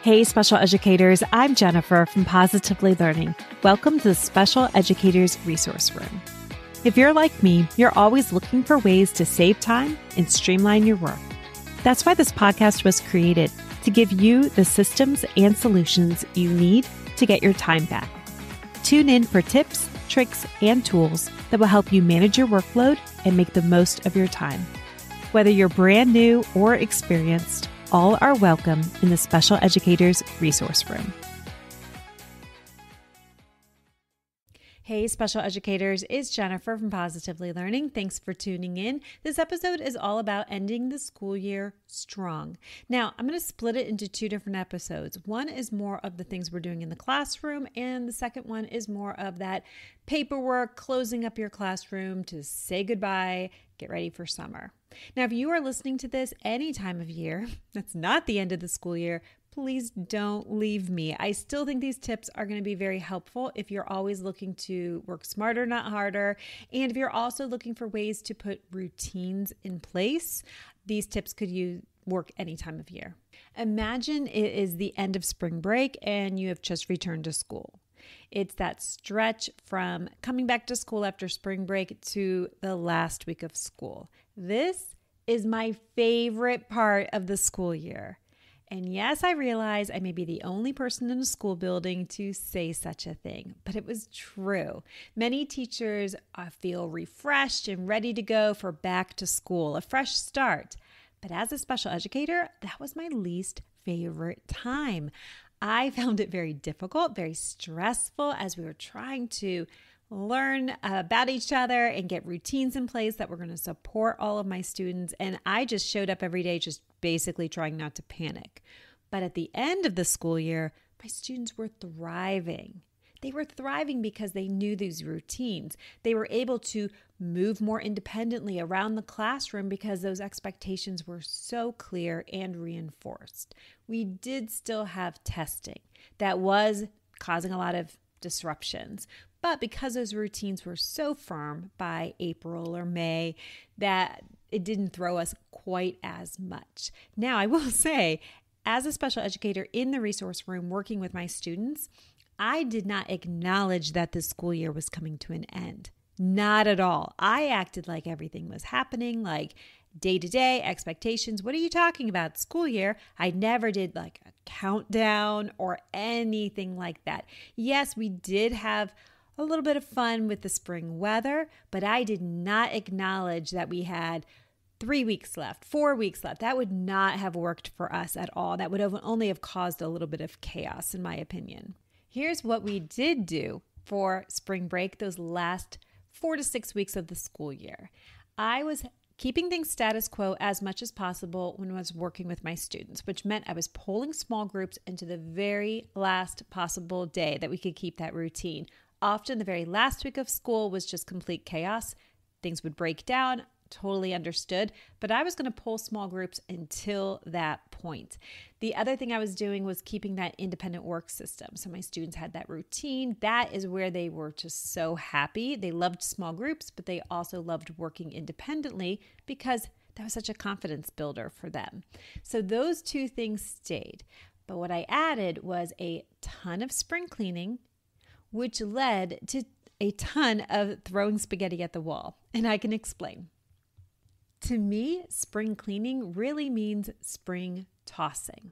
Hey, special educators, I'm Jennifer from Positively Learning. Welcome to the Special Educators Resource Room. If you're like me, you're always looking for ways to save time and streamline your work. That's why this podcast was created, to give you the systems and solutions you need to get your time back. Tune in for tips, tricks, and tools that will help you manage your workload and make the most of your time. Whether you're brand new or experienced, all are welcome in the Special Educators Resource Room. Hey, special educators, it's Jennifer from Positively Learning. Thanks for tuning in. This episode is all about ending the school year strong. Now, I'm going to split it into two different episodes. One is more of the things we're doing in the classroom, and the second one is more of that paperwork, closing up your classroom to say goodbye, get ready for summer. Now, if you are listening to this any time of year, that's not the end of the school year, please don't leave me. I still think these tips are going to be very helpful if you're always looking to work smarter, not harder. And if you're also looking for ways to put routines in place, these tips could work any time of year. Imagine it is the end of spring break and you have just returned to school. It's that stretch from coming back to school after spring break to the last week of school. This is my favorite part of the school year. And yes, I realize I may be the only person in a school building to say such a thing, but it was true. Many teachers feel refreshed and ready to go for back to school, a fresh start. But as a special educator, that was my least favorite time. I found it very difficult, very stressful as we were trying to learn about each other and get routines in place that were going to support all of my students. And I just showed up every day just basically trying not to panic. But at the end of the school year, my students were thriving. They were thriving because they knew these routines. They were able to move more independently around the classroom because those expectations were so clear and reinforced. We did still have testing that was causing a lot of disruptions. But because those routines were so firm by April or May, that it didn't throw us quite as much. Now, I will say, as a special educator in the resource room working with my students, I did not acknowledge that the school year was coming to an end. Not at all. I acted like everything was happening, like day-to-day expectations. What are you talking about? School year. I never did like a countdown or anything like that. Yes, we did have a little bit of fun with the spring weather, but I did not acknowledge that we had 3 weeks left, 4 weeks left. That would not have worked for us at all. That would only have caused a little bit of chaos, in my opinion. Here's what we did do for spring break, those last 4 to 6 weeks of the school year. I was keeping things status quo as much as possible when I was working with my students, which meant I was pulling small groups into the very last possible day that we could keep that routine. Often the very last week of school was just complete chaos. Things would break down, totally understood, but I was going to pull small groups until that point. The other thing I was doing was keeping that independent work system. So my students had that routine. That is where they were just so happy. They loved small groups, but they also loved working independently because that was such a confidence builder for them. So those two things stayed. But what I added was a ton of spring cleaning, which led to a ton of throwing spaghetti at the wall. And I can explain. To me, spring cleaning really means spring tossing.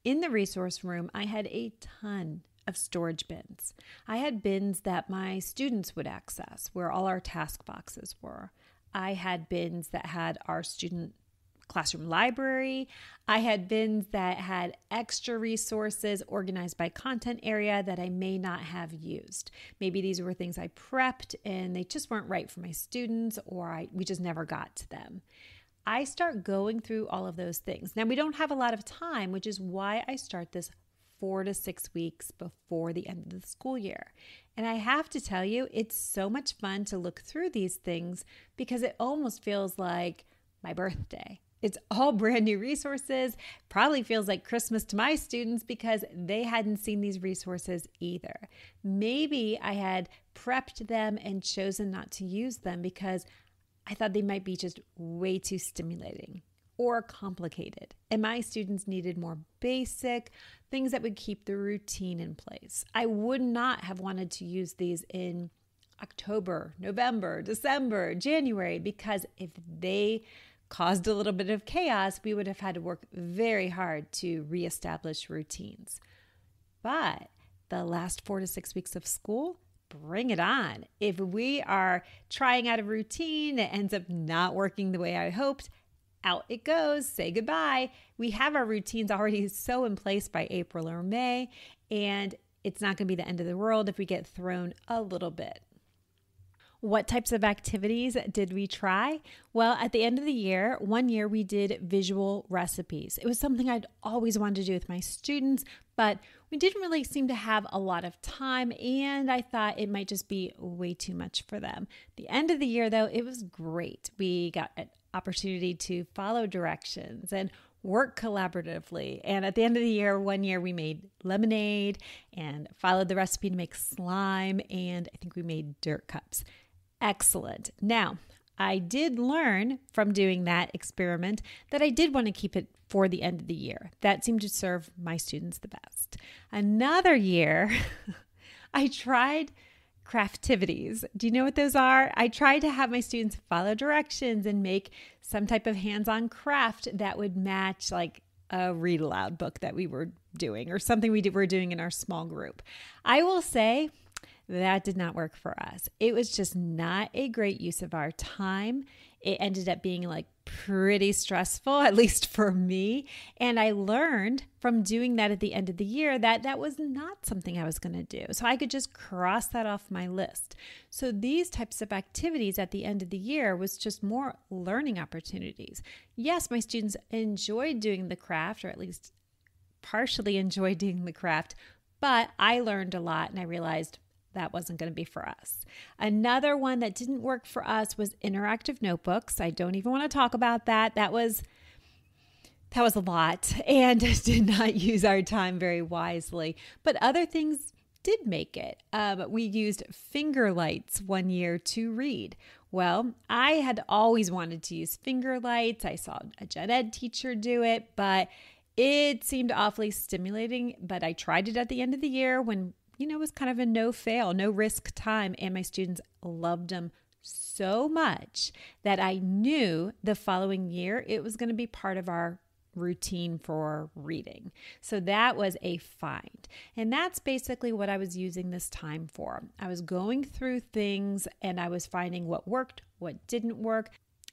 In the resource room, I had a ton of storage bins. I had bins that my students would access, where all our task boxes were. I had bins that had our student classroom library. I had bins that had extra resources organized by content area that I may not have used. Maybe these were things I prepped and they just weren't right for my students, or we just never got to them. I start going through all of those things. Now, we don't have a lot of time, which is why I start this 4 to 6 weeks before the end of the school year. And I have to tell you, it's so much fun to look through these things because it almost feels like my birthday. It's all brand new resources. Probably feels like Christmas to my students because they hadn't seen these resources either. Maybe I had prepped them and chosen not to use them because I thought they might be just way too stimulating. or complicated, and my students needed more basic things that would keep the routine in place. I would not have wanted to use these in October, November, December, January, because if they caused a little bit of chaos, we would have had to work very hard to reestablish routines. But the last 4 to 6 weeks of school, bring it on. If we are trying out a routine that ends up not working the way I hoped, out it goes, say goodbye. We have our routines already so in place by April or May, and it's not going to be the end of the world if we get thrown a little bit. What types of activities did we try? Well, at the end of the year, one year we did visual recipes. It was something I'd always wanted to do with my students, but we didn't really seem to have a lot of time, and I thought it might just be way too much for them. The end of the year, though, it was great. We got an opportunity to follow directions and work collaboratively. And at the end of the year, one year we made lemonade and followed the recipe to make slime, and I think we made dirt cups. Excellent. Now, I did learn from doing that experiment that I did want to keep it for the end of the year. That seemed to serve my students the best. Another year, I tried craftivities. Do you know what those are? I tried to have my students follow directions and make some type of hands-on craft that would match like a read aloud book that we were doing or something were doing in our small group. I will say that did not work for us. It was just not a great use of our time. It ended up being like pretty stressful, at least for me. And I learned from doing that at the end of the year that that was not something I was going to do. So I could just cross that off my list. So these types of activities at the end of the year was just more learning opportunities. Yes, my students enjoyed doing the craft, or at least partially enjoyed doing the craft, but I learned a lot and I realized that wasn't going to be for us. Another one that didn't work for us was interactive notebooks. I don't even want to talk about that. That was a lot and did not use our time very wisely. But other things did make it. We used finger lights one year to read. Well, I had always wanted to use finger lights. I saw a gen ed teacher do it, but it seemed awfully stimulating. But I tried it at the end of the year when it was kind of a no-fail, no-risk time, and my students loved them so much that I knew the following year it was going to be part of our routine for reading. So that was a find. And that's basically what I was using this time for. I was going through things and I was finding what worked, what didn't work,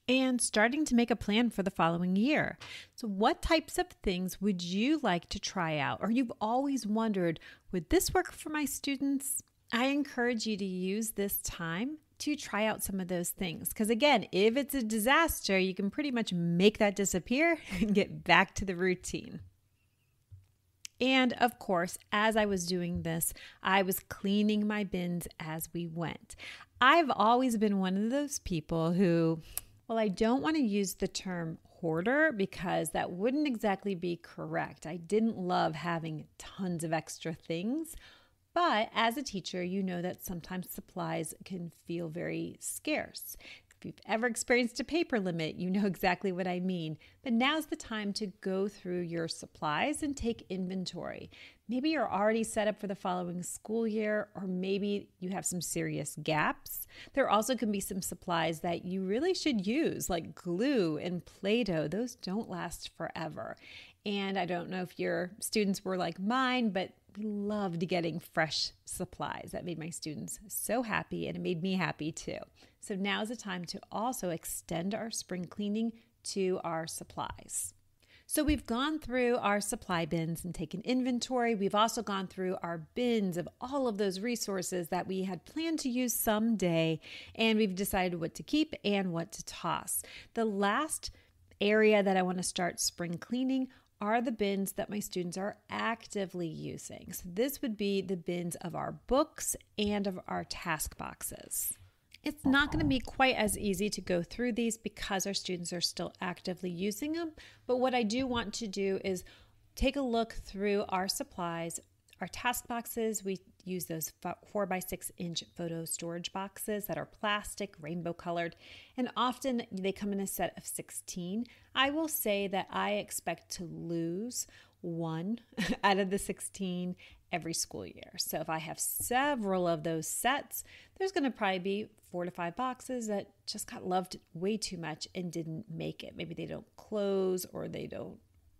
and starting to make a plan for the following year. So what types of things would you like to try out? Or you've always wondered, would this work for my students? I encourage you to use this time to try out some of those things. Because again, if it's a disaster, you can pretty much make that disappear and get back to the routine. And of course, as I was doing this, I was cleaning my bins as we went. I've always been one of those people who, well, I don't want to use the term hoarder because that wouldn't exactly be correct. I didn't love having tons of extra things, but as a teacher, you know that sometimes supplies can feel very scarce. If you've ever experienced a paper limit, you know exactly what I mean. But now's the time to go through your supplies and take inventory. Maybe you're already set up for the following school year, or maybe you have some serious gaps. There also can be some supplies that you really should use, like glue and Play-Doh. Those don't last forever. And I don't know if your students were like mine, but we loved getting fresh supplies. That made my students so happy, and it made me happy too. So now is the time to also extend our spring cleaning to our supplies. So we've gone through our supply bins and taken inventory. We've also gone through our bins of all of those resources that we had planned to use someday, and we've decided what to keep and what to toss. The last area that I want to start spring cleaning are the bins that my students are actively using. So this would be the bins of our books and of our task boxes. It's not going to be quite as easy to go through these because our students are still actively using them. But what I do want to do is take a look through our supplies, Our task boxes, we use those 4x6-inch photo storage boxes that are plastic, rainbow colored, and often they come in a set of 16. I will say that I expect to lose one out of the 16 every school year. So if I have several of those sets, there's going to probably be 4 to 5 boxes that just got loved way too much and didn't make it. Maybe they don't close or they don't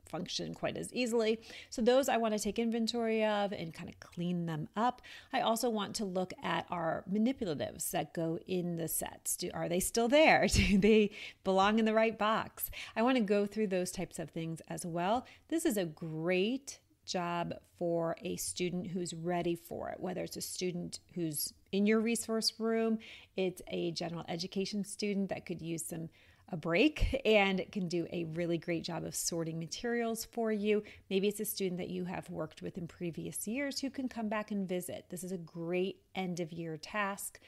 function quite as easily. So those I want to take inventory of and kind of clean them up. I also want to look at our manipulatives that go in the sets. Are they still there? Do they belong in the right box? I want to go through those types of things as well. This is a great job for a student who's ready for it, whether it's a student who's in your resource room, it's a general education student that could use a break and can do a really great job of sorting materials for you. Maybe it's a student that you have worked with in previous years who can come back and visit. This is a great end of year task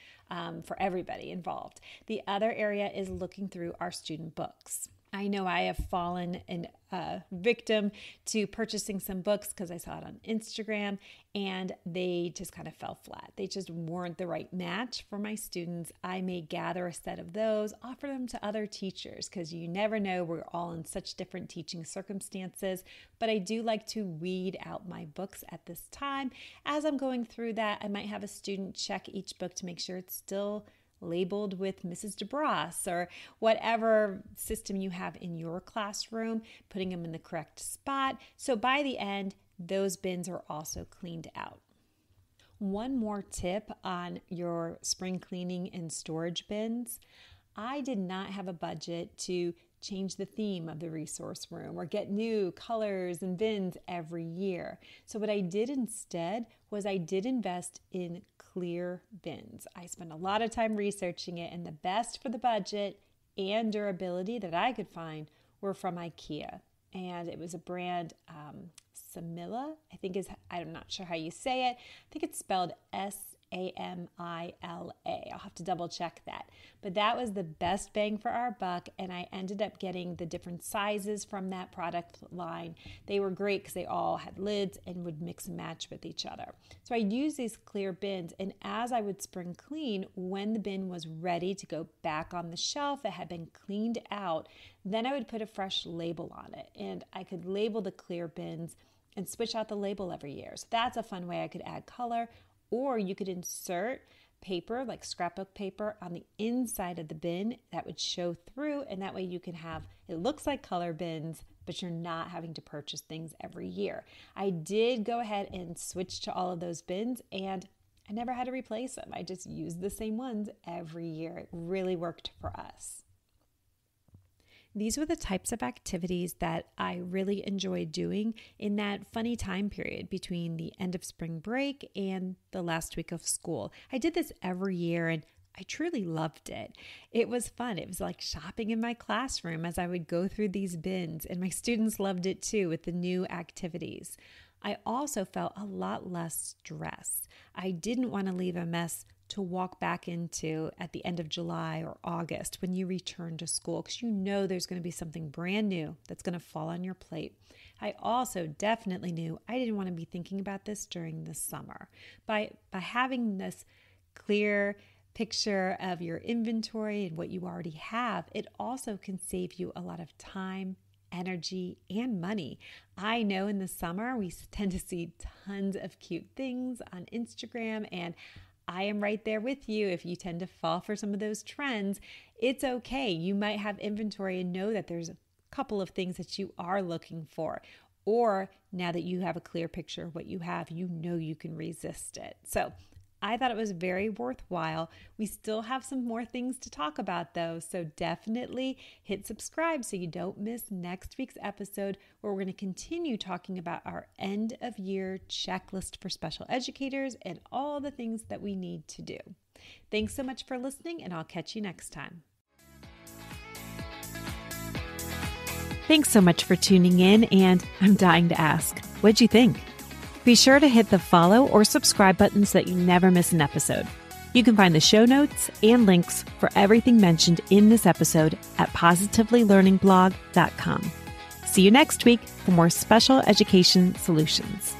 for everybody involved. The other area is looking through our student books. I know I have fallen a victim to purchasing some books because I saw it on Instagram and they just kind of fell flat. They just weren't the right match for my students. I may gather a set of those, offer them to other teachers because you never know. We're all in such different teaching circumstances, but I do like to weed out my books at this time. As I'm going through that, I might have a student check each book to make sure it's still labeled with Mrs. DeBras or whatever system you have in your classroom, putting them in the correct spot. So by the end, those bins are also cleaned out. One more tip on your spring cleaning and storage bins. I did not have a budget to change the theme of the resource room or get new colors and bins every year. So what I did instead was I did invest in clear bins. I spent a lot of time researching it, and the best for the budget and durability that I could find were from IKEA. And it was a brand, Samila, I'm not sure how you say it. I think it's spelled Samila. I'll have to double check that. But that was the best bang for our buck, and I ended up getting the different sizes from that product line. They were great because they all had lids and would mix and match with each other. So I used these clear bins, and as I would spring clean, when the bin was ready to go back on the shelf that had been cleaned out, then I would put a fresh label on it, and I could label the clear bins and switch out the label every year. So that's a fun way I could add color. Or you could insert paper, like scrapbook paper, on the inside of the bin that would show through, and that way you can have, it looks like color bins, but you're not having to purchase things every year. I did go ahead and switch to all of those bins, and I never had to replace them. I just used the same ones every year. It really worked for us. These were the types of activities that I really enjoyed doing in that funny time period between the end of spring break and the last week of school. I did this every year and I truly loved it. It was fun. It was like shopping in my classroom as I would go through these bins, and my students loved it too with the new activities. I also felt a lot less stress. I didn't want to leave a mess to walk back into at the end of July or August when you return to school, because you know there's going to be something brand new that's going to fall on your plate. I also definitely knew I didn't want to be thinking about this during the summer. By having this clear picture of your inventory and what you already have, it also can save you a lot of time, energy, and money. I know in the summer we tend to see tons of cute things on Instagram, and I am right there with you. If you tend to fall for some of those trends, it's okay. You might have inventory and know that there's a couple of things that you are looking for. Or now that you have a clear picture of what you have, you know you can resist it. So I thought it was very worthwhile. We still have some more things to talk about though, so definitely hit subscribe so you don't miss next week's episode, where we're going to continue talking about our end of year checklist for special educators and all the things that we need to do. Thanks so much for listening, and I'll catch you next time. Thanks so much for tuning in, and I'm dying to ask, what'd you think? Be sure to hit the follow or subscribe buttons so that you never miss an episode. You can find the show notes and links for everything mentioned in this episode at positivelylearningblog.com. See you next week for more special education solutions.